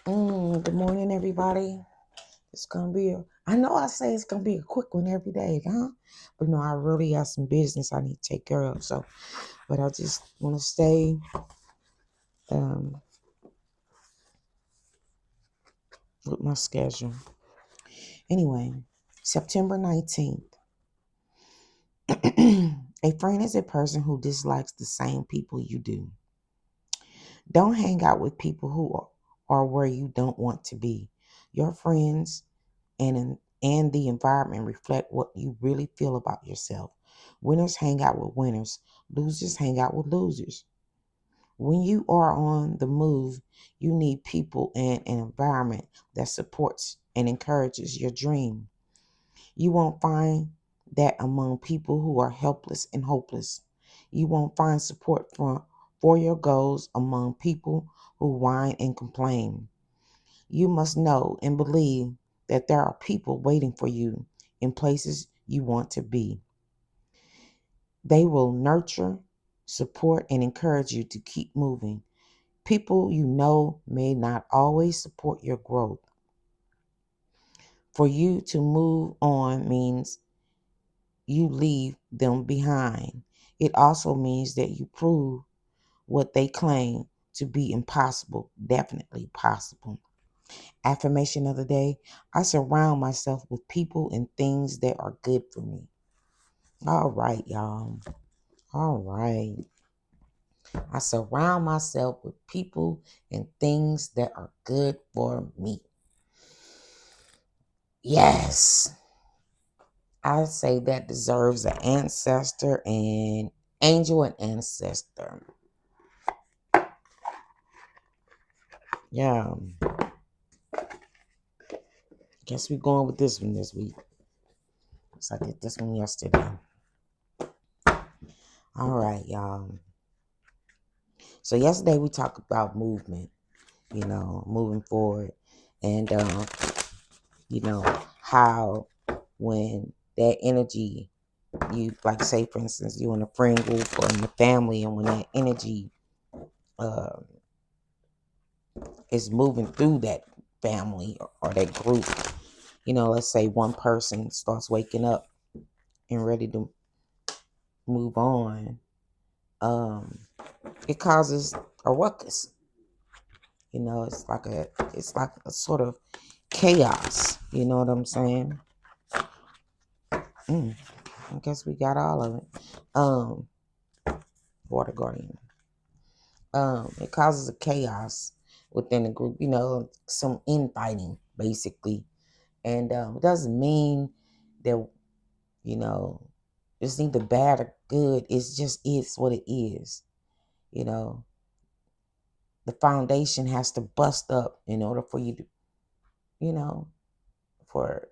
Good morning, everybody. It's gonna be I know I say it's gonna be a quick one every day, huh? But no, I really got some business I need to take care of. But I just want to stay um, with my schedule. Anyway, September 19th. A friend is a person who dislikes the same people you do. Don't hang out with people who are where you don't want to be. Your friends and the environment reflect what you really feel about yourself. Winners hang out with winners, losers hang out with losers. When you are on the move, you need people and an environment that supports and encourages your dream. You won't find that among people who are helpless and hopeless. You won't find support for your goals among people who whine and complain. You must know and believe that there are people waiting for you in places you want to be. They will nurture, support, and encourage you to keep moving. People you know may not always support your growth. For you to move on means you leave them behind. It also means that you prove what they claim to be impossible, definitely possible. Affirmation of the day: I surround myself with people and things that are good for me. All right, y'all. All right. I surround myself with people and things that are good for me. Yes. I say that deserves an ancestor and angel and ancestor. Yeah. Guess we're going with this one this week. So I did this one yesterday. All right, y'all. So yesterday we talked about movement, moving forward. And how when that energy, you like say for instance, you in a friend group or in your family, and when that energy uh, is moving through that family or that group, let's say one person starts waking up and ready to move on, um, it causes a ruckus. It's like a sort of chaos. You know what I'm saying? I guess we got all of it. Um, Water Guardian. It causes a chaos within the group. Some infighting basically, and it doesn't mean that you know it's neither bad or good. It's what it is. You know, the foundation has to bust up in order for you to, you know, for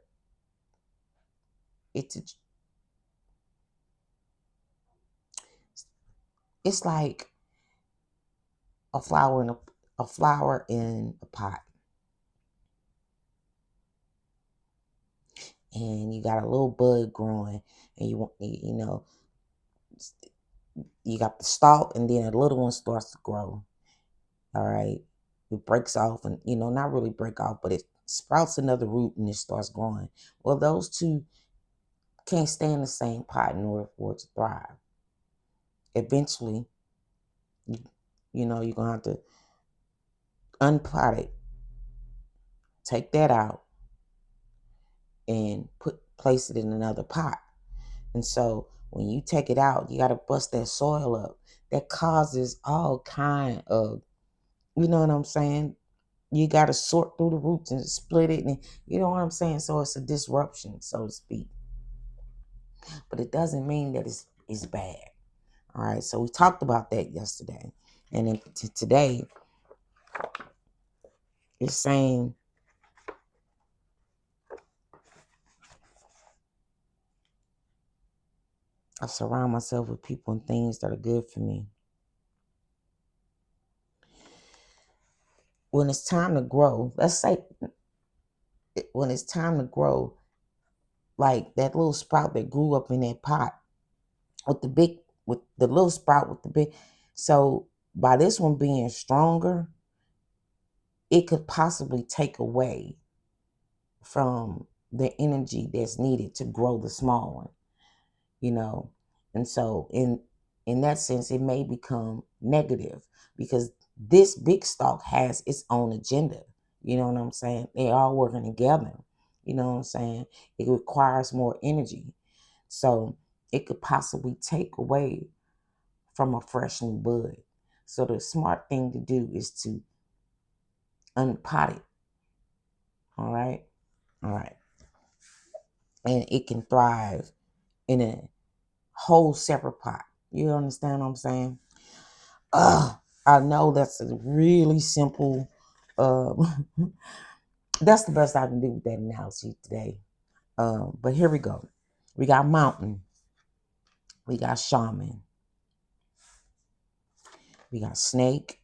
it to. It's like a flower in a flower in a pot, and you got a little bud growing, and you got the stalk, and then a little one starts to grow. All right, it breaks off, and not really break off, but it sprouts another root and it starts growing. Well, those two can't stay in the same pot in order for it to thrive. Eventually, you, you're gonna have to unpot it, take that out, and place it in another pot. And so when you take it out, you got to bust that soil up. That causes all kind of, you know what I'm saying? You got to sort through the roots and split it, and you know what I'm saying. So it's a disruption, so to speak. But it doesn't mean that it's bad. All right. So we talked about that yesterday, and then today it's saying I surround myself with people and things that are good for me. When it's time to grow, let's say when it's time to grow, like that little sprout that grew up in that pot with the little sprout with the big. So by this one being stronger, it could possibly take away from the energy that's needed to grow the small one, you know. And so in that sense it may become negative because this big stalk has its own agenda. You know what I'm saying? They all working together. You know what I'm saying? It requires more energy. So it could possibly take away from a fresh new bud. So the smart thing to do is to unpot it. All right. All right. And it can thrive in a whole separate pot. You understand what I'm saying? I know that's a really simple. Um, that's the best I can do with that analogy today. But here we go. We got mountain. We got shaman. We got snake.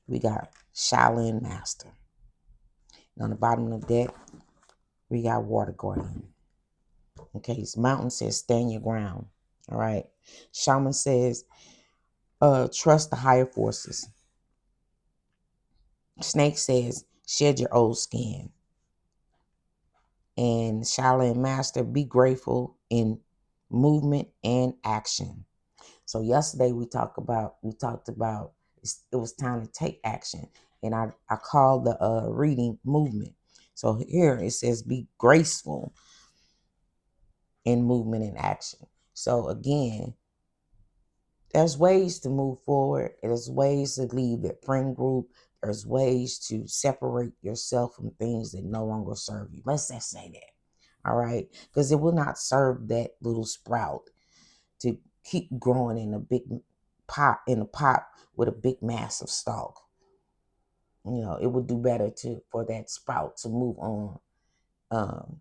We got Shaolin master. And on the bottom of the deck, we got water guardian. Okay, so mountain says stand your ground. All right. Shaman says trust the higher forces. Snake says shed your old skin. And Shaolin Master, be grateful in movement and action. So yesterday we talked about it was time to take action, and I called the reading movement. So here it says be graceful in movement and action. So again, there's ways to move forward. There's ways to leave that friend group. There's ways to separate yourself from things that no longer serve you. Let's just say that. All right. Because it will not serve that little sprout to keep growing in a big pot with a big massive stalk. You know, it would do better for that sprout to move on, um,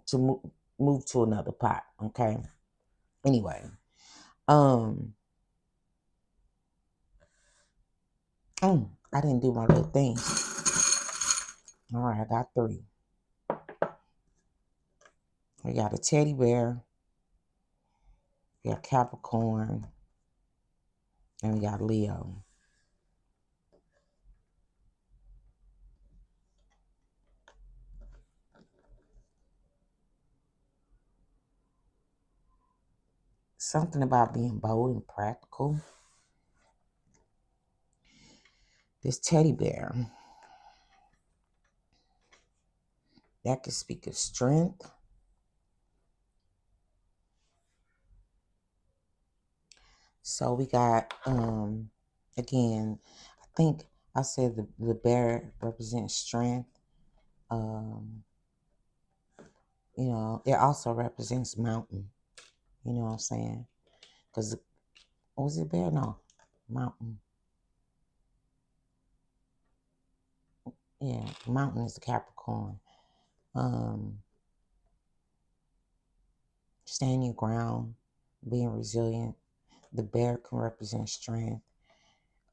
to move to another pot. Okay. Anyway, um, I didn't do my little thing. All right, I got three. We got a teddy bear, we got Capricorn, and we got Leo. Something about being bold and practical. This teddy bear, that could speak of strength. So we got, again, I think I said the bear represents strength. Um, you know, it also represents mountain. You know what I'm saying? Because, was it bear? No, mountain. Yeah, mountain is the Capricorn. Um, stand your ground, being resilient. The bear can represent strength.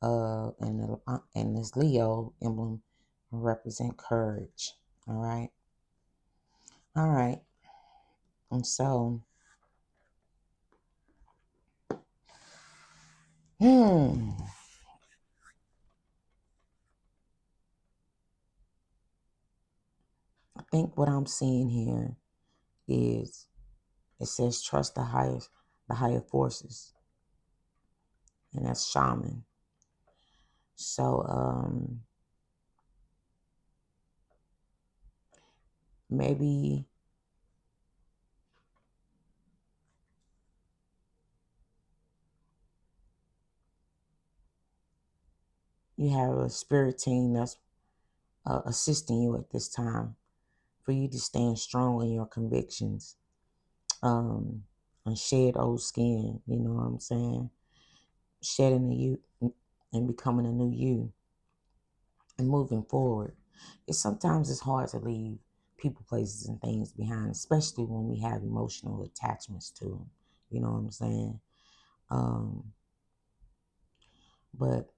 And this Leo emblem can represent courage. All right. All right. And so, I think what I'm seeing here is it says trust the higher forces, and that's shaman. So, maybe you have a spirit team that's assisting you at this time for you to stand strong in your convictions, um, and shed old skin. You know what I'm saying? Shedding the you and becoming a new you and moving forward. It's hard to leave people, places, and things behind, especially when we have emotional attachments to them. You know what I'm saying? Um, but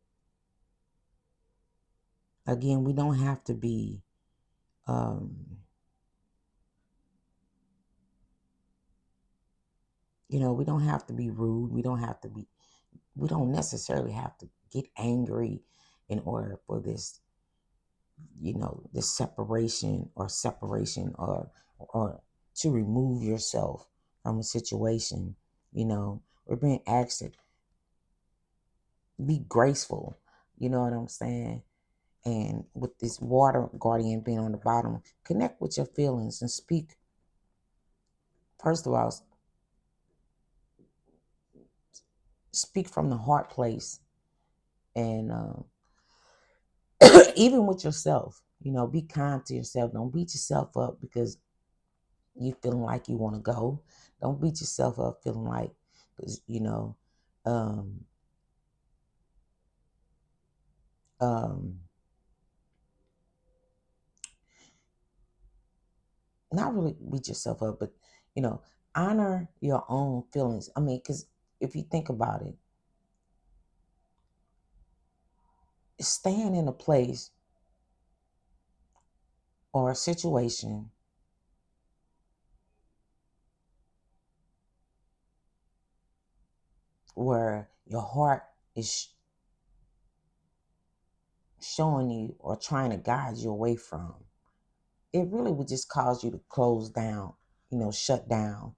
again, we don't have to be. We don't have to be rude. We don't necessarily have to get angry in order for this, this separation or to remove yourself from a situation. We're being asked to be graceful. You know what I'm saying? And with this water guardian being on the bottom, connect with your feelings and speak. First of all, speak from the heart place, and even with yourself, be kind to yourself. Don't beat yourself up because you feeling like you want to go. Don't beat yourself up feeling like, because um, um, not really beat yourself up, but you know, honor your own feelings. I mean, because if you think about it, staying in a place or a situation where your heart is showing you or trying to guide you away from, it really would just cause you to close down, shut down.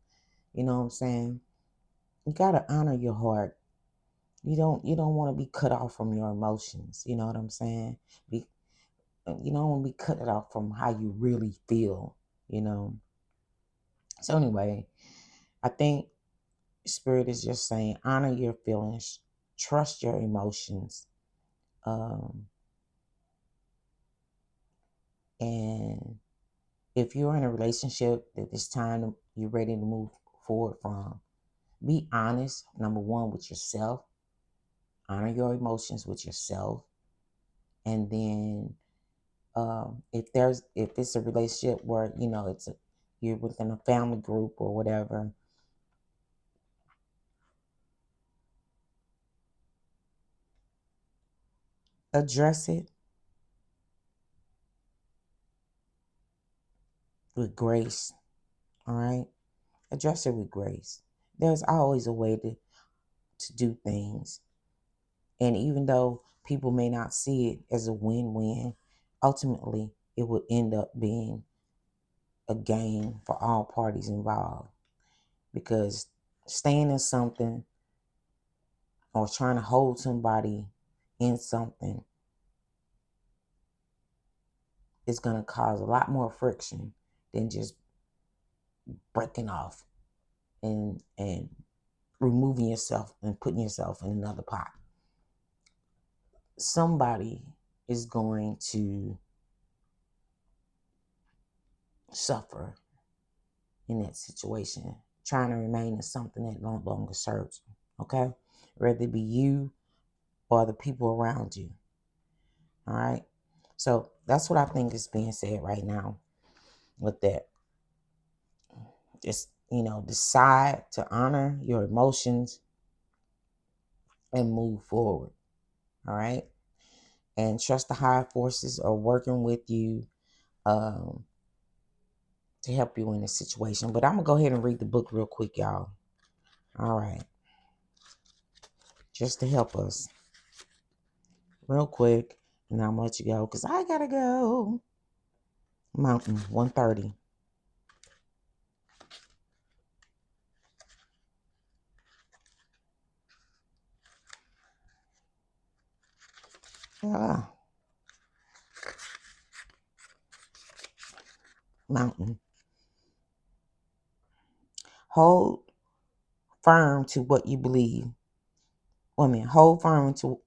You know what I'm saying? You gotta honor your heart. You don't want to be cut off from your emotions. You know what I'm saying? Be, you don't want to be cut off from how you really feel. You know. So anyway, I think Spirit is just saying honor your feelings, trust your emotions, um, and if you're in a relationship that it's time you're ready to move forward from, be honest. Number one, with yourself. Honor your emotions with yourself, and then if it's a relationship where you're within a family group or whatever, address it with grace. All right, address it with grace. There's always a way to do things, and even though people may not see it as a win-win, ultimately it will end up being a gain for all parties involved, because staying in something or trying to hold somebody in something is going to cause a lot more friction than just breaking off and removing yourself and putting yourself in another pot. Somebody is going to suffer in that situation, trying to remain in something that no longer serves you. Okay? Whether it be you or the people around you. All right? So that's what I think is being said right now with that. Just, decide to honor your emotions and move forward. All right? And trust the higher forces are working with you um, to help you in this situation. But I'm going to go ahead and read the book real quick, y'all. All right. Just to help us real quick. And I'm going to let you go because I got to go. Mountain 130. Ah, mountain. Hold firm to what you believe. Women, hold firm to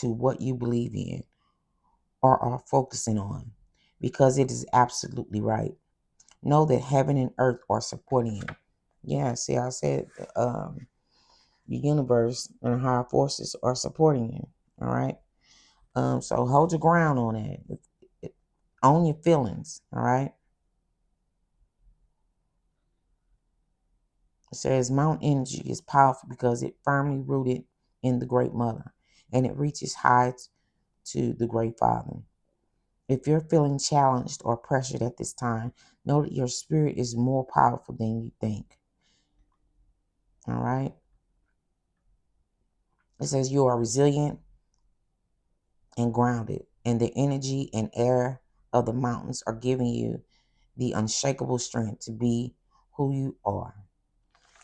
what you believe in or are focusing on, because it is absolutely right. Know that heaven and earth are supporting you. Yeah, see, I said the universe and higher forces are supporting you. All right. So hold your ground on it. Own your feelings. All right. It says Mount Energy is powerful because it firmly rooted in the Great Mother, and it reaches heights to the Great Father. If you're feeling challenged or pressured at this time, know that your spirit is more powerful than you think. All right. It says you are resilient, and grounded, and the energy and air of the mountains are giving you the unshakable strength to be who you are.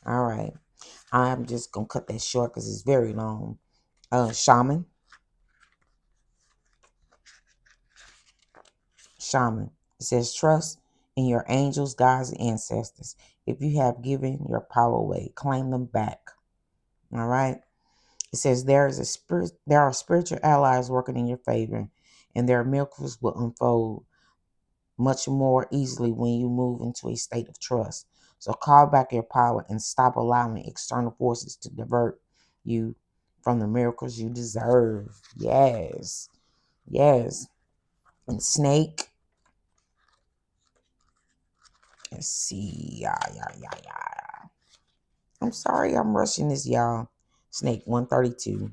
All right. I'm just going to cut that short because it's very long. Shaman. Shaman. It says, trust in your angels, guides, and ancestors. If you have given your power away, claim them back. All right. It says there are spiritual allies working in your favor, and their miracles will unfold much more easily when you move into a state of trust. So call back your power and stop allowing external forces to divert you from the miracles you deserve. Yes. Yes. And snake. Let's see. Yeah. I'm sorry I'm rushing this, y'all. Snake 132.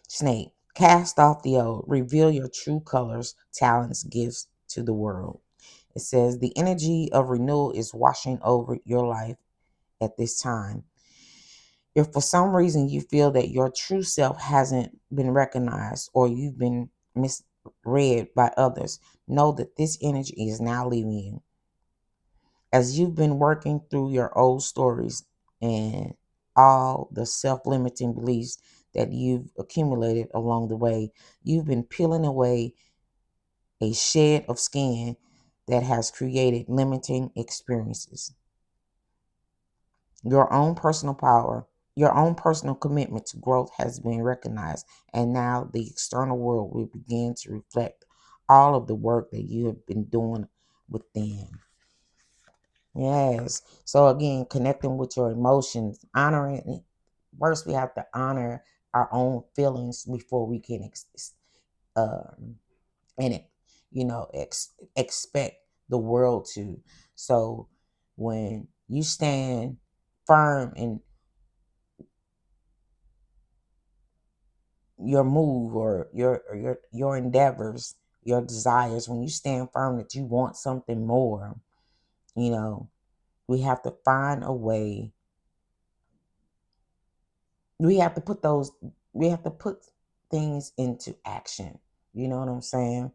Snake. Cast off the old. Reveal your true colors, talents, gifts to the world. It says the energy of renewal is washing over your life at this time. If for some reason you feel that your true self hasn't been recognized or you've been misread by others, know that this energy is now leaving you. As you've been working through your old stories and all the self limiting beliefs that you've accumulated along the way, you've been peeling away a shed of skin that has created limiting experiences. Your own personal power, your own personal commitment to growth has been recognized, and now the external world will begin to reflect all of the work that you have been doing within. Yes. So again, connecting with your emotions, honoring. First, we have to honor our own feelings before we can um, and it, expect the world to. So when you stand firm in your move or your endeavors, your desires, when you stand firm that you want something more, you know, we have to find a way. We have to put those. We have to put things into action. You know what I'm saying?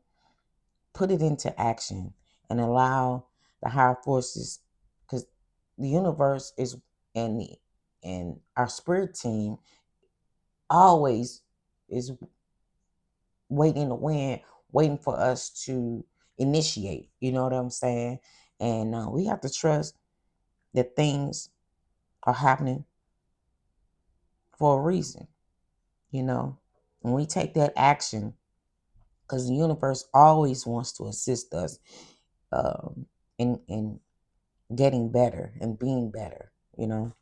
Put it into action and allow the higher forces, because the universe is and the and our spirit team always is waiting to win, waiting for us to initiate. You know what I'm saying? And we have to trust that things are happening for a reason. You know, when we take that action, because the universe always wants to assist us um, in getting better and being better. You know,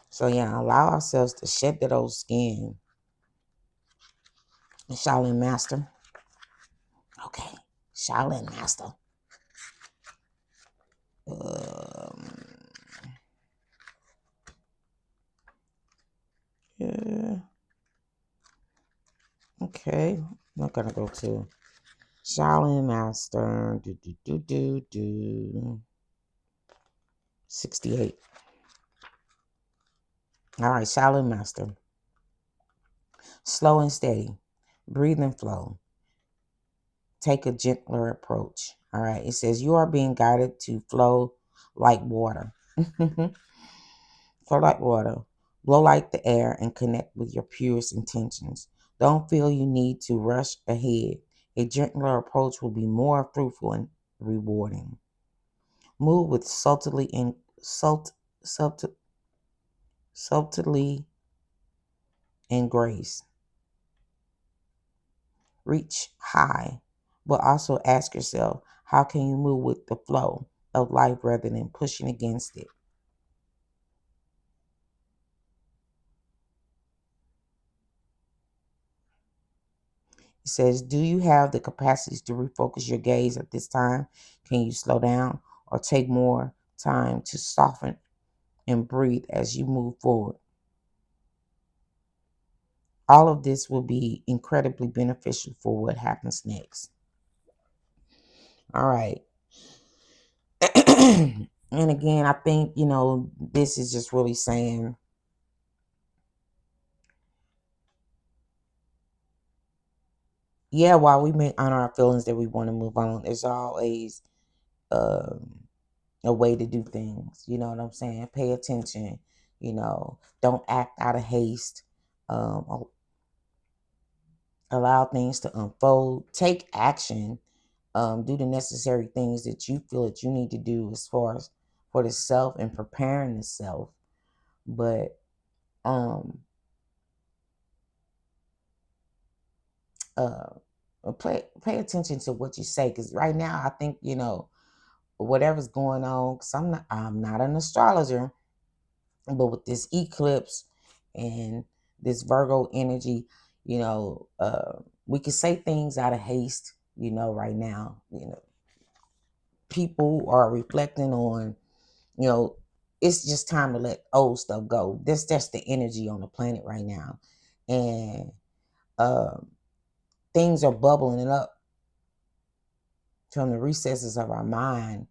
so yeah, allow ourselves to shed that old skin. Shaolin Master. Okay, Shaolin Master. Um, yeah. Okay, I'm not gonna go to Shaolin Master. 68. All right, Shaolin Master. Slow and steady. Breathe and flow. Take a gentler approach. All right, it says you are being guided to flow like water. Flow like water. Blow like the air and connect with your purest intentions. Don't feel you need to rush ahead. A gentler approach will be more fruitful and rewarding. Move with subtly, subtly and grace. Reach high, but also ask yourself, how can you move with the flow of life rather than pushing against it? It says, do you have the capacities to refocus your gaze at this time? Can you slow down or take more time to soften and breathe as you move forward? All of this will be incredibly beneficial for what happens next. All right. And again, I think, this is just really saying yeah, while we may honor our feelings that we want to move on, there's always um, a way to do things. You know what I'm saying? Pay attention. Don't act out of haste. Allow things to unfold. Take action. Do the necessary things that you feel that you need to do as far as for the self and preparing the self. But um, uh, pay attention to what you say, because right now I think whatever's going on. Because I'm not an astrologer, but with this eclipse and this Virgo energy, we can say things out of haste. Right now, people are reflecting on, you know, it's just time to let old stuff go. That's the energy on the planet right now, and um, things are bubbling up from the recesses of our mind,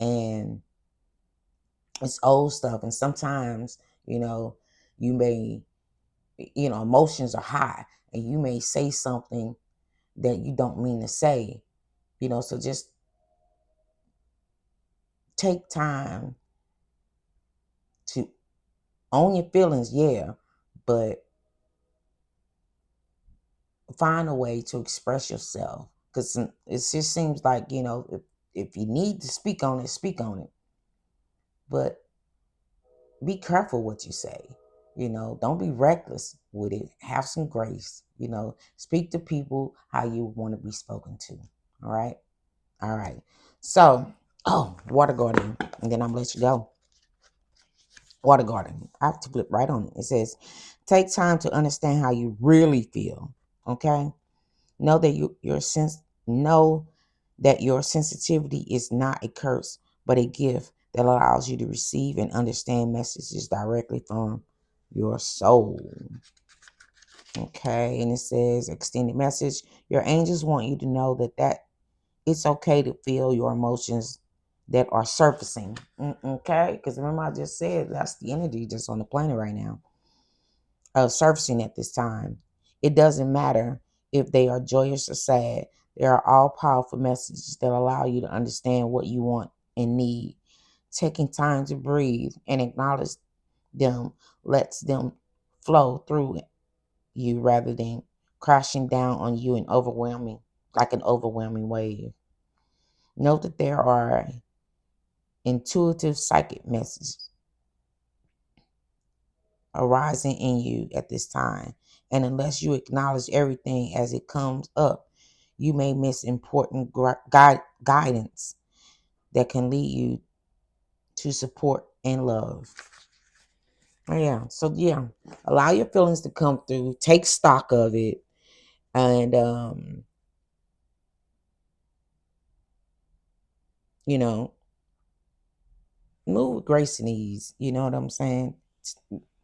and it's old stuff. And sometimes, you may, emotions are high, and you may say something that you don't mean to say. So just take time to own your feelings, yeah, but find a way to express yourself, because it just seems like, if you need to speak on it, speak on it, but be careful what you say. Don't be reckless with it. Have some grace. Speak to people how you want to be spoken to. All right. All right. So, water garden, and then I'm gonna let you go. Water garden, I have to flip right on it. It says, take time to understand how you really feel. Okay. Know that know that your sensitivity is not a curse, but a gift that allows you to receive and understand messages directly from your soul. Okay, and it says extended message. Your angels want you to know that it's okay to feel your emotions that are surfacing. Okay, because remember I just said that's the energy that's on the planet right now, surfacing at this time. It doesn't matter if they are joyous or sad. They are all powerful messages that allow you to understand what you want and need. Taking time to breathe and acknowledge them lets them flow through you rather than crashing down on you and overwhelming, like an overwhelming wave. Note that there are intuitive psychic messages arising in you at this time. And unless you acknowledge everything as it comes up, you may miss important guidance that can lead you to support and love. Oh, yeah. So, yeah, allow your feelings to come through, take stock of it, and, you know, move with grace and ease. You know what I'm saying?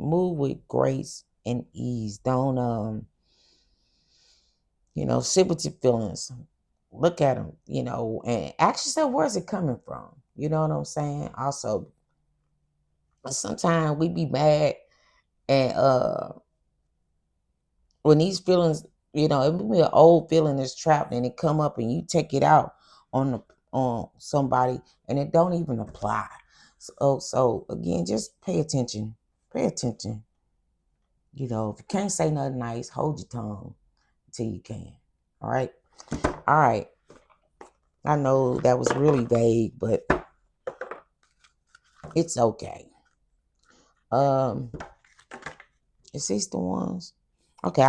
Move with grace and ease. Don't, sit with your feelings. Look at them, and ask yourself, where's it coming from? You know what I'm saying? Also, sometimes we be mad, and when these feelings, it may be an old feeling that's trapped and it come up and you take it out on somebody and it don't even apply. So again, just pay attention. Pay attention. If you can't say nothing nice, hold your tongue until you can. All right. All right. I know that was really vague, but it's okay. Um, is these the ones? Okay,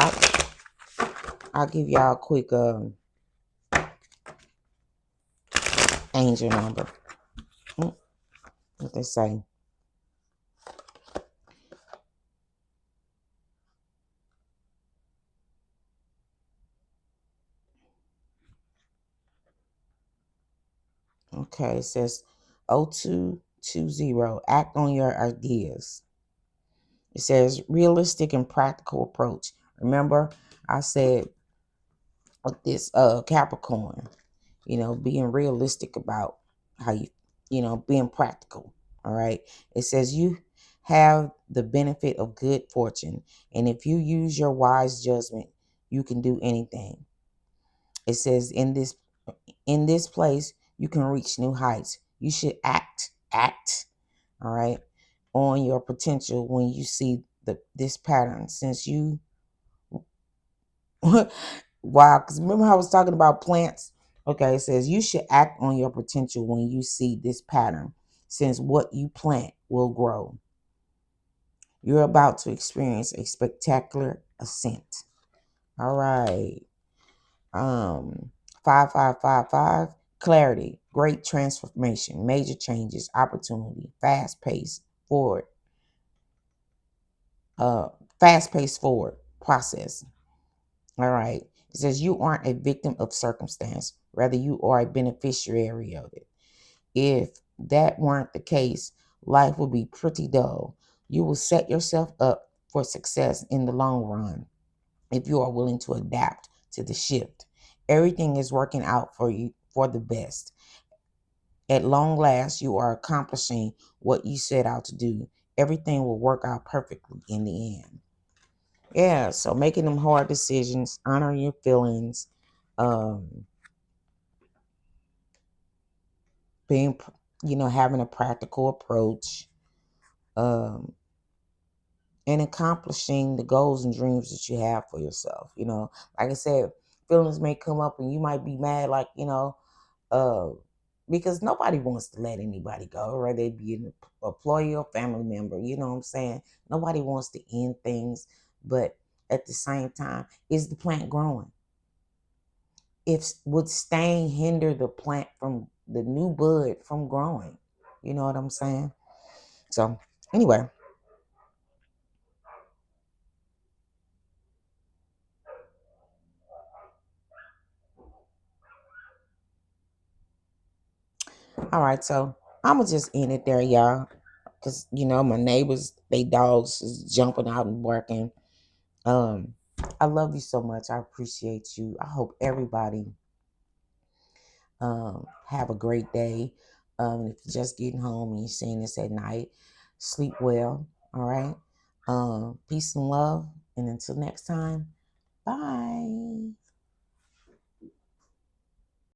I'll give y'all a quick angel number. What they say? Okay, it says 0220. Act on your ideas. It says realistic and practical approach. Remember, I said with this Capricorn, being realistic about how being practical. All right. It says you have the benefit of good fortune, and if you use your wise judgment, you can do anything. It says in this place you can reach new heights. You should act, all right, on your potential when you see this pattern. Since you wow, because remember how I was talking about plants? Okay, it says you should act on your potential when you see this pattern, since what you plant will grow. You're about to experience a spectacular ascent. All right. 5555, clarity, great transformation, major changes, opportunity, forward, uh, fast paced forward process. All right. It says you aren't a victim of circumstance, rather you are a beneficiary of it. If that weren't the case, life would be pretty dull. You will set yourself up for success in the long run if you are willing to adapt to the shift. Everything is working out for you for the best. At long last, you are accomplishing what you set out to do. Everything will work out perfectly in the end. Yeah, so making them hard decisions, honoring your feelings, um, being, having a practical approach, um, and accomplishing the goals and dreams that you have for yourself. Like I said, feelings may come up and you might be mad, like, uh, because nobody wants to let anybody go, whether they be an employee or family member. You know what I'm saying? Nobody wants to end things, but at the same time, is the plant growing? If would staying hinder the plant from the new bud from growing? You know what I'm saying? So anyway, all right. So I'ma just end it there, y'all, because my neighbors, they dogs is jumping out and barking. Um, I love you so much. I appreciate you. I hope everybody have a great day. If you're just getting home and you're seeing this at night, sleep well. All right. Peace and love. And until next time, bye.